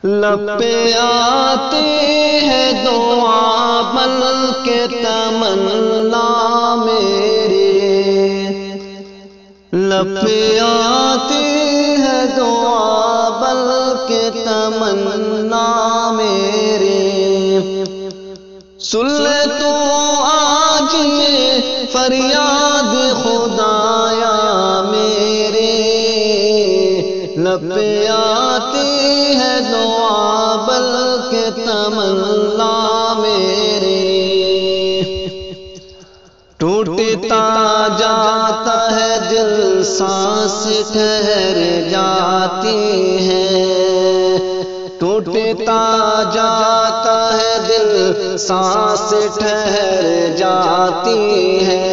لب پہ آتی ہے دعا بلکہ تمنا میری، لب پہ آتی ہے دعا بلکہ تمنا میری، سن لے تو آج یہ فریاد خدایا میری، لب پہ آتی ہے دعا بلکہ تمنا میری، ٹوٹتا جاتا ہے دل سانس ٹھہر جاتی ہے، ٹوٹتا جاتا ہے دل سانس ٹھہر جاتی ہے،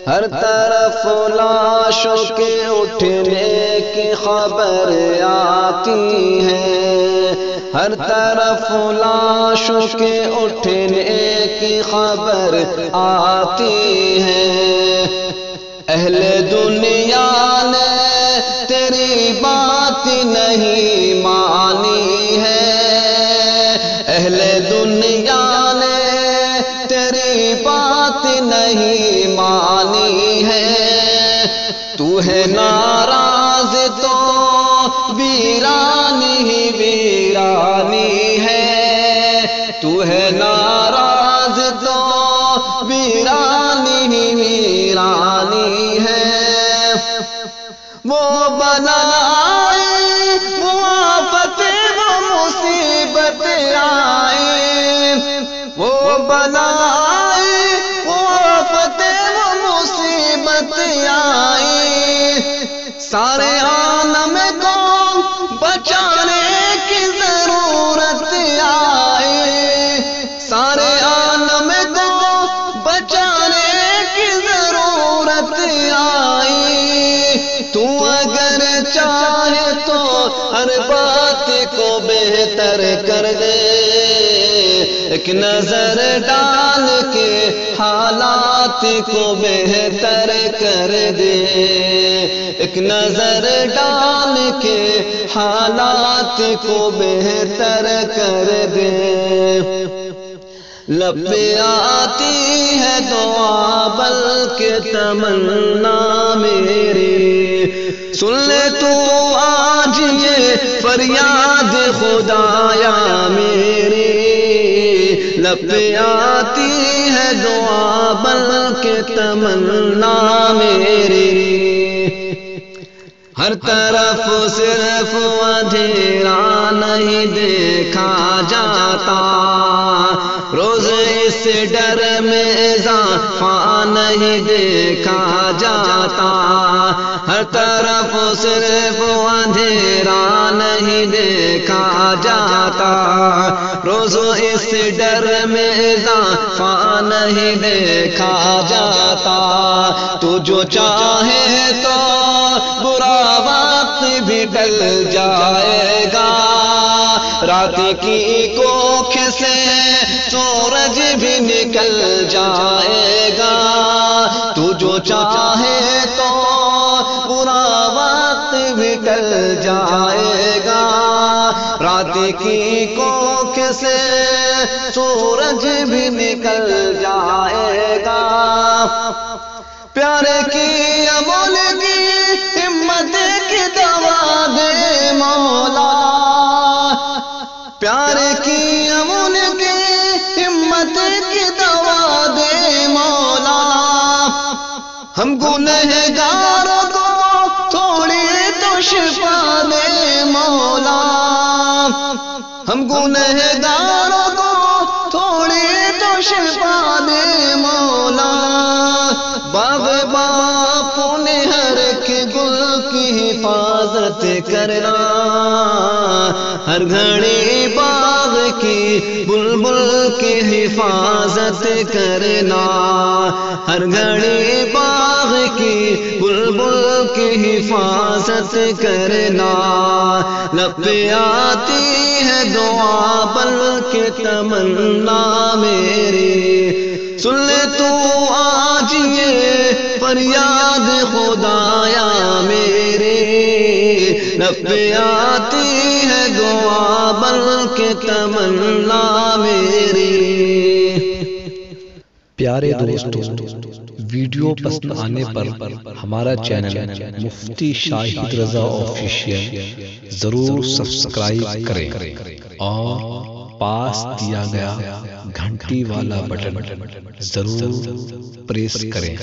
ہر طرف لاشوں کے اٹھنے کی خبر آتی ہے، ہر طرف لاشوں کے اٹھنے کی خبر آتی ہے، اہل دنیا نے تیری بات نہیں مانی ہے، اہل دنیا نے تیری بات نہیں مانی ہے، تو ہے ناراض تو ویرانی ہی ویرانی ہے، تو ہے ناراض تو ویرانی ہی ویرانی ہے، وہ بلائے وہ آفت وہ مصیبت آئے، وہ بلائے وہ آفت وہ مصیبت آئے، سارے عالم کو بچانے کی ضرورت آئے، سارے عالم کو بچانے کی ضرورت آئی، تو اگر چاہے تو ہر بات کو بہتر کر دے، ایک نظر ڈال کے حالات کو بہتر کر دے، ایک نظر ڈال کے حالات کو بہتر کر دے، لب پہ آتی ہے دعا بلکہ تمنا میری، سن لے تو آج یہ فریاد خدایا میری، لب پہ آتی ہے دعا بلکہ تمنا میری، ہر طرف صرف اندھیرا نہیں دیکھا جاتا، روز اس ڈر میں اضافہ نہیں دیکھا جاتا، ہر طرف صرف اندھیرا نہیں دیکھا جاتا، روز اس ڈر میں اضافہ نہیں دیکھا جاتا، تو جو چاہے تو برا وقت بھی ٹل جائے گا، رات کی کوکھ سے سورج بھی نکل جائے گا، تو جو چاہے تو برا وقت بھی ٹل جائے گا، رات کی کوکھ سے سورج بھی نکل جائے گا، پیارے کی امول کی ہمت کی دوا دے مولا، پیارے کی امول کی ہمت کی دوا دے مولا، ہم گنہگاروں کو تھوڑی تو شفا دے مولا، ہم گنہگاروں کو تھوڑی تو شفا دے مولا، باغ باپو نے ہر ایک گل کی حفاظت کرنا، ہر گھڑی باغ کی بلبل کی حفاظت کرنا، ہر گھڑی باغ کی بلبل کی حفاظت کرنا، لب پہ آتی ہے دعا بلکہ تمنا میری، سن لے تو آج یہ فریاد خدایا میری، لب پہ آتی ہے دعا بلکہ تمنا میری۔ پیارے دوستو، ویڈیو پسند آنے پر ہمارا چینل مفتی شاہد رضا آفیشیل ضرور سبسکرائب کریں اور پاس دیا گیا گھنٹی والا بٹن ضرور پریس کریں۔